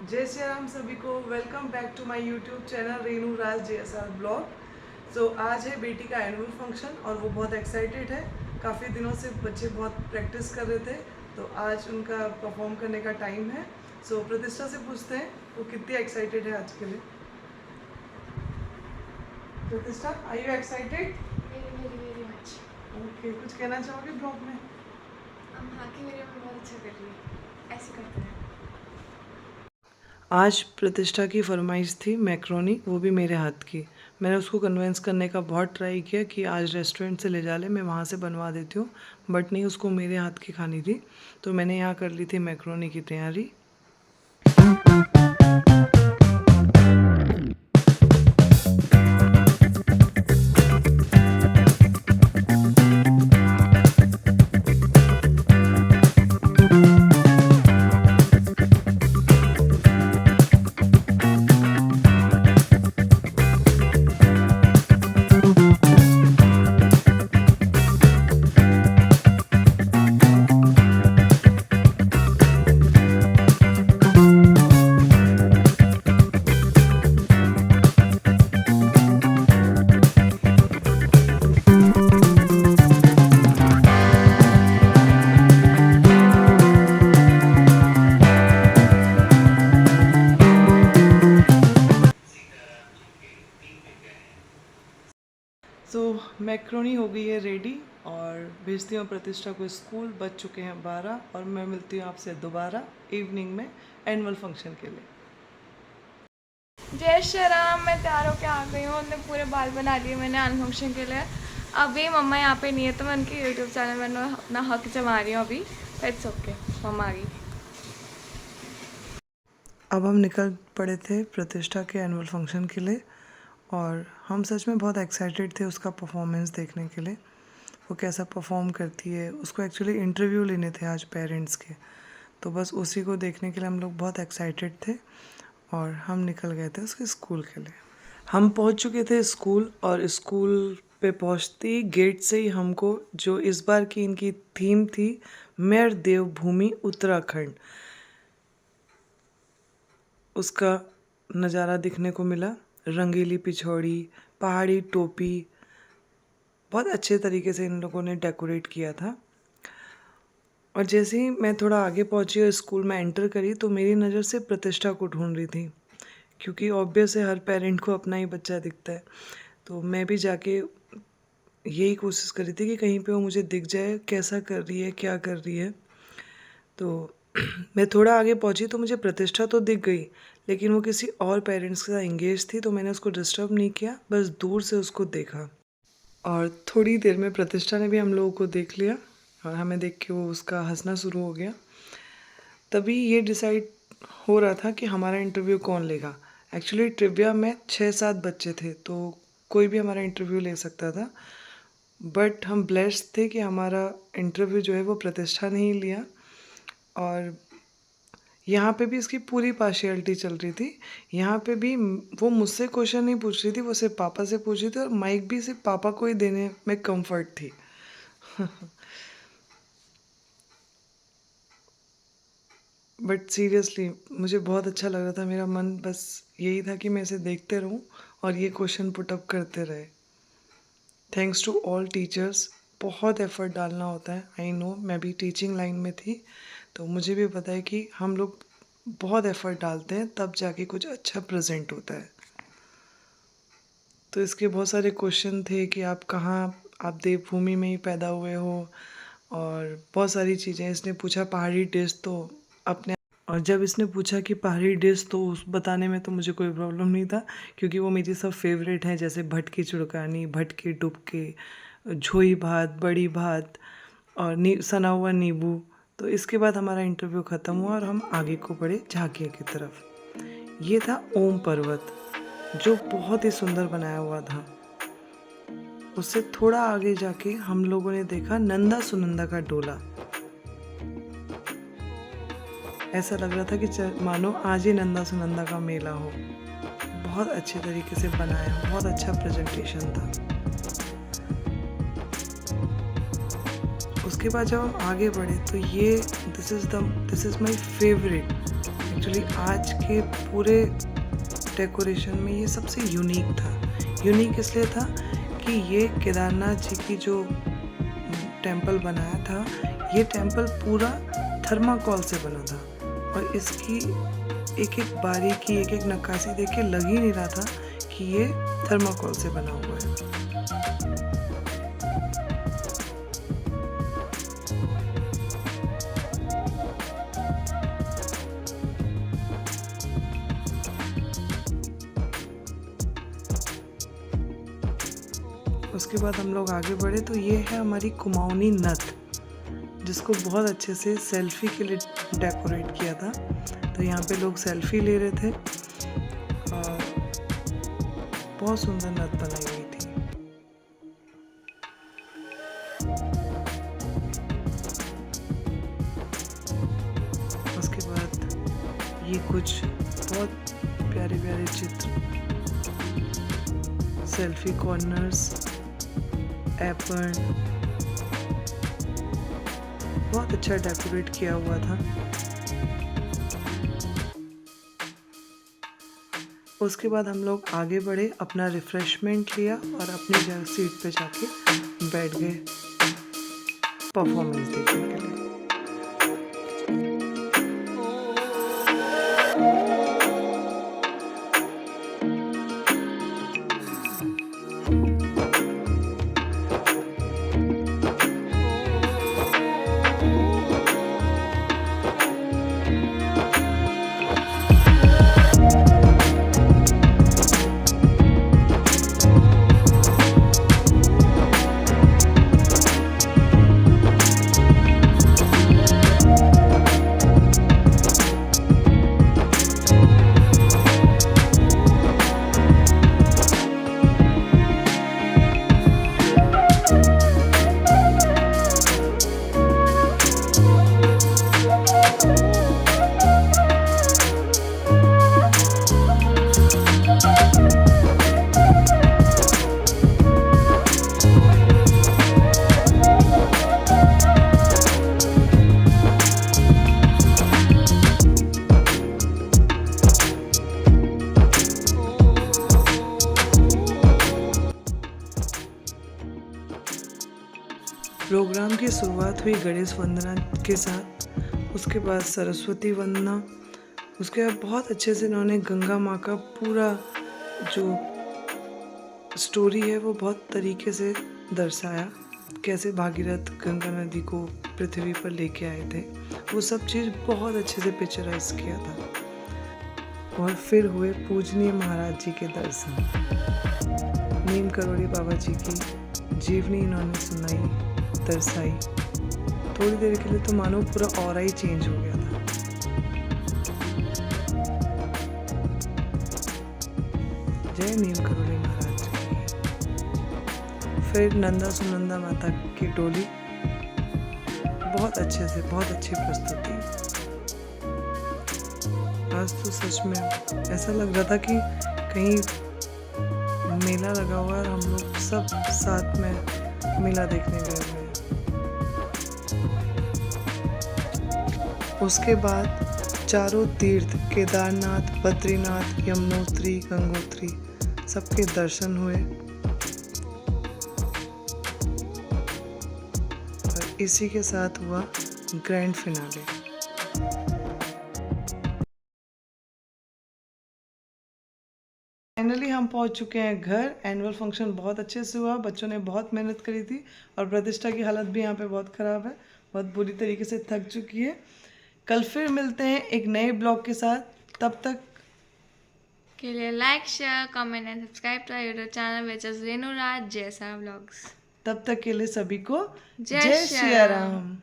जय श्री राम सभी को। Welcome back to my YouTube channel Renu Raj JSR blog. So आज है बेटी का एनुअल फंक्शन और वो बहुत एक्साइटेड है। काफ़ी दिनों से बच्चे बहुत प्रैक्टिस कर रहे थे, तो आज उनका परफॉर्म करने का टाइम है। सो प्रतिष्ठा से पूछते हैं वो कितनी एक्साइटेड है आज के लिए। Pratishtha, are you excited? Very much. Okay, कुछ कहना चाहोगे ब्लॉग में? हाँ कि मेरी मम्मी बहुत अच्छा कर रही है, ऐसे करते हैं। आज प्रतिष्ठा की फरमाइश थी मैक्रोनी, वो भी मेरे हाथ की। मैंने उसको कन्विंस करने का बहुत ट्राई किया कि आज रेस्टोरेंट से ले जा ले, मैं वहाँ से बनवा देती हूँ, बट नहीं, उसको मेरे हाथ की खानी थी। तो मैंने यहाँ कर ली थी मैक्रोनी की तैयारी। सो मैक्रोनी हो गई है रेडी और भेजती हूँ प्रतिष्ठा को स्कूल। बज चुके हैं 12 और मैं मिलती हूँ आपसे दोबारा इवनिंग में एनुअल फंक्शन के लिए। जय श्री राम। मैं तैयार होकर आ गई हूँ, उन्होंने पूरे बाल बना लिए मैंने एनुअल फंक्शन के लिए। अभी मम्मा यहाँ पे नहीं है तो मैं उनके यूट्यूब चैनल में अपना हक जमा रही हूँ अभी। इट्स ओके, मम्मा आ गई। अब हम निकल पड़े थे प्रतिष्ठा के एनुअल फंक्शन के लिए और हम सच में बहुत एक्साइटेड थे उसका परफॉर्मेंस देखने के लिए, वो कैसा परफॉर्म करती है। उसको एक्चुअली इंटरव्यू लेने थे आज पेरेंट्स के, तो बस उसी को देखने के लिए हम लोग बहुत एक्साइटेड थे और हम निकल गए थे उसके स्कूल के लिए। हम पहुंच चुके थे स्कूल और स्कूल पे पहुंचते ही गेट से ही हमको जो इस बार की इनकी थीम थी मेर देवभूमि उत्तराखंड, उसका नज़ारा दिखने को मिला। रंगीली पिछौड़ी, पहाड़ी टोपी, बहुत अच्छे तरीके से इन लोगों ने डेकोरेट किया था। और जैसे ही मैं थोड़ा आगे पहुंची और स्कूल में एंटर करी तो मेरी नज़र से प्रतिष्ठा को ढूंढ रही थी, क्योंकि ऑब्वियस है हर पेरेंट को अपना ही बच्चा दिखता है। तो मैं भी जाके यही कोशिश कर रही थी कि कहीं पे वो मुझे दिख जाए, कैसा कर रही है, क्या कर रही है। तो मैं थोड़ा आगे पहुंची तो मुझे प्रतिष्ठा तो दिख गई, लेकिन वो किसी और पेरेंट्स के साथ एंगेज थी, तो मैंने उसको डिस्टर्ब नहीं किया, बस दूर से उसको देखा। और थोड़ी देर में प्रतिष्ठा ने भी हम लोगों को देख लिया और हमें देख के वो उसका हंसना शुरू हो गया। तभी ये डिसाइड हो रहा था कि हमारा इंटरव्यू कौन लेगा। एक्चुअली ट्रिविया में 6-7 बच्चे थे, तो कोई भी हमारा इंटरव्यू ले सकता था, बट हम ब्लेस्ड थे कि हमारा इंटरव्यू जो है वो प्रतिष्ठा ने ही लिया। और यहाँ पे भी इसकी पूरी पार्शियलिटी चल रही थी। यहाँ पे भी वो मुझसे क्वेश्चन नहीं पूछ रही थी, वो सिर्फ पापा से पूछ रही थी और माइक भी सिर्फ पापा को ही देने में कंफर्ट थी। बट सीरियसली मुझे बहुत अच्छा लग रहा था, मेरा मन बस यही था कि मैं इसे देखते रहूं और ये क्वेश्चन पुटअप करते रहे। थैंक्स टू ऑल टीचर्स, बहुत एफर्ट डालना होता है। आई नो, मैं भी टीचिंग लाइन में थी तो मुझे भी पता है कि हम लोग बहुत एफर्ट डालते हैं तब जाके कुछ अच्छा प्रेजेंट होता है। तो इसके बहुत सारे क्वेश्चन थे कि आप कहाँ, आप देवभूमि में ही पैदा हुए हो और बहुत सारी चीज़ें। इसने पूछा पहाड़ी डिश, तो अपने, और जब इसने पूछा कि पहाड़ी डिश तो उस बताने में तो मुझे कोई प्रॉब्लम नहीं था, क्योंकि वो मेरी सब फेवरेट हैं, जैसे भटकी चुड़कानी, भटके डुबके, झोई भात, बड़ी भात और सना हुआ नींबू। तो इसके बाद हमारा इंटरव्यू ख़त्म हुआ और हम आगे को बढ़े झांकिया की तरफ। ये था ओम पर्वत, जो बहुत ही सुंदर बनाया हुआ था। उससे थोड़ा आगे जाके हम लोगों ने देखा नंदा सुनंदा का डोला। ऐसा लग रहा था कि मानो आज ही नंदा सुनंदा का मेला हो। बहुत अच्छे तरीके से बनाया, बहुत अच्छा प्रेजेंटेशन था। उसके बाद जब हम आगे बढ़े तो ये this is my favourite. Actually आज के पूरे डेकोरेशन में ये सबसे यूनिक था। यूनिक इसलिए था कि ये केदारनाथ जी की जो टेंपल बनाया था, ये टेंपल पूरा थर्माकोल से बना था और इसकी एक एक बारीकी, एक एक नक्काशी देख के लग ही नहीं रहा था कि ये थर्माकोल से बना हुआ है। उसके बाद हम लोग आगे बढ़े तो ये है हमारी कुमाऊनी नथ, जिसको बहुत अच्छे से सेल्फी के लिए डेकोरेट किया था। तो यहाँ पे लोग सेल्फी ले रहे थे और बहुत सुंदर नथ बनाई हुई थी। उसके बाद ये कुछ बहुत प्यारे प्यारे चित्र, सेल्फी कॉर्नर्स, एप्पल, बहुत अच्छा डेकोरेट किया हुआ था। उसके बाद हम लोग आगे बढ़े, अपना रिफ्रेशमेंट लिया और अपनी जगह सीट पे जाके बैठ गए परफॉर्मेंस देखने के लिए। प्रोग्राम की शुरुआत हुई गणेश वंदना के साथ, उसके बाद सरस्वती वंदना, उसके बाद बहुत अच्छे से इन्होंने गंगा माँ का पूरा जो स्टोरी है वो बहुत तरीके से दर्शाया, कैसे भागीरथ गंगा नदी को पृथ्वी पर लेके आए थे, वो सब चीज़ बहुत अच्छे से पिक्चराइज किया था। और फिर हुए पूजनीय महाराज जी के दर्शन, नीम करोड़ी बाबा जी की जीवनी इन्होंने सुनाई, दर्शाई। थोड़ी देर के लिए तो मानो पूरा ऑरा ही चेंज हो गया था। जय नीम करोड़ी महाराज की। फिर नंदा सुनंदा माता की डोली, बहुत अच्छे से, बहुत अच्छी प्रस्तुति। आज तो सच में ऐसा लग रहा था कि कहीं मेला लगा हुआ है और हम लोग सब साथ में मेला देखने गए हुए हैं। उसके बाद चारों तीर्थ केदारनाथ, बद्रीनाथ, यमुनोत्री, गंगोत्री सबके दर्शन हुए और इसी के साथ हुआ ग्रैंड फिनाले। फाइनली हम पहुंच चुके हैं घर। एनुअल फंक्शन बहुत अच्छे से हुआ, बच्चों ने बहुत मेहनत करी थी और प्रतिष्ठा की हालत भी यहाँ पे बहुत ख़राब है, बहुत बुरी तरीके से थक चुकी है। कल फिर मिलते हैं एक नए ब्लॉग के साथ, तब तक के लिए like, share, comment and subscribe to YouTube channel which is Renu Raj जैसा व्लॉग्स। तब तक के लिए सभी को जय जय सिया सिया राम। राम।